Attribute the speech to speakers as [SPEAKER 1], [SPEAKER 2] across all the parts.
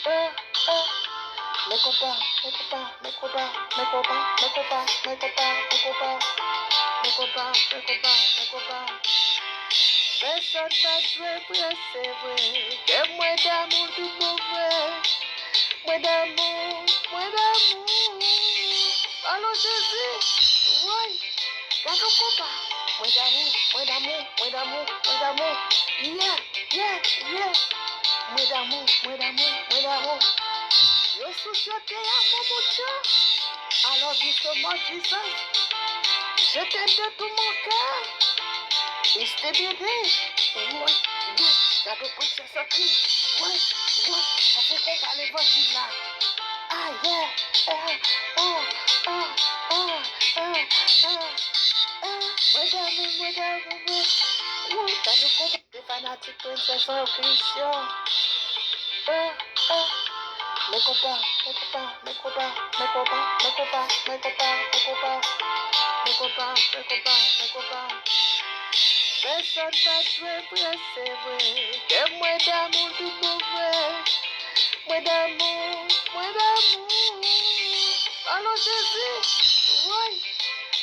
[SPEAKER 1] Euh, euh, mes copains, mes copains, mes copains, mes copains, mes copains, mes copains, mes copains, mes copains, mes copains, mes copains. Personne pas de pressé, vrai. Que moi d'amour tout mauvais. Moi d'amour, moi d'amour. Allons Jésus, oui. Quand on combat. Moi d'amour, moi d'amour, moi d'amour, moi d'amour. Yeah, yeah, yeah. Moi d'amour, moi d'amour, moi d'amour. Yo sous-choté à mon mucho. I love you so much, Jesus. Je t'aime de tout mon cœur. Et je t'ai bien dit. Ouais, ouais. T'as de princesse en Christ. Ouais, ouais. On fait qu'on parle l'évangile là. Ah, yeah. Ah, ah, ah, ah, ah, ah, ah. Madame, madame, ouais. T'as de comprendre les fanatiques princesse en Christ. Ah, ah. Mes copains, mes copains, mes copains, mes copains, mes copains, mes copains, mes copains, mes copains, mes copains, mes copains. Personne pas de pressé, vrai. Que moi d'amour tout mauvais. Moi d'amour, moi d'amour. Allons Jésus, oui.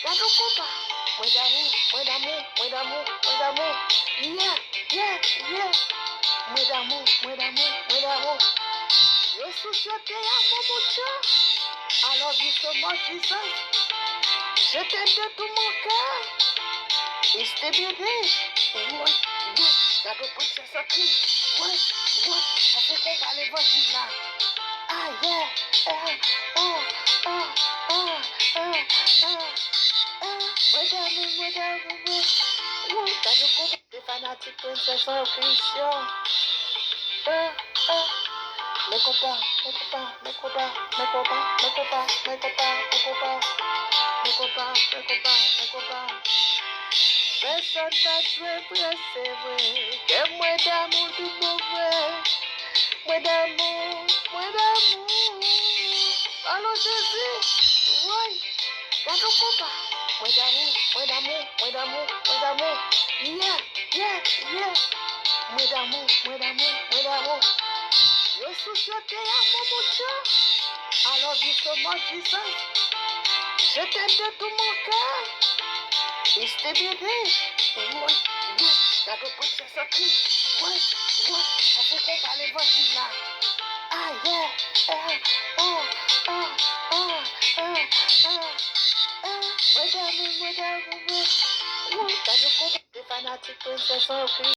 [SPEAKER 1] Quand on combat. Moi d'amour, moi d'amour, moi d'amour, moi d'amour. Yeah, yeah, yeah. Moi d'amour, moi d'amour, moi d'amour. Yo sous-choté à mon mucho. I love you so much, Jesus. Je t'aime de tout mon cœur. Et je t'ai bien dit. Ouais, ouais. T'as de princesse en Christ. Ouais, ouais. On fait qu'on parle l'évangile là. Ah, yeah. Ah, ah, ah, ah, ah, ah, ah. Madame, madame, ouais. T'as de comprendre les fanatiques princesse en Christ. Ah, ah. Mes copains, mes copains, mes copains, mes copains, mes copains, mes copains, mes copains, mes copains, mes copains, mes copains. Personne pas de pressé, vrai. Que moi d'amour tout mauvais. Moi d'amour, moi d'amour. Allons Jésus, oui. Quand on combat. Moi d'amour, moi d'amour, moi d'amour, moi d'amour. Yeah, yeah, yeah. Moi d'amour, moi d'amour, moi d'amour. Yo sous-choté à mon mucho. I love you so much, Jesus. Je t'aime de tout mon cœur. Et je t'ai bien dit. Ouais, ouais. T'as de princesse en Christ. Ouais, ouais. On fait qu'on parle l'évangile là. Ah, yeah. Ah, ah, ah, ah, ah, ah, ah. Madame, madame, ouais. T'as de comprendre les fanatiques princesse en Christ.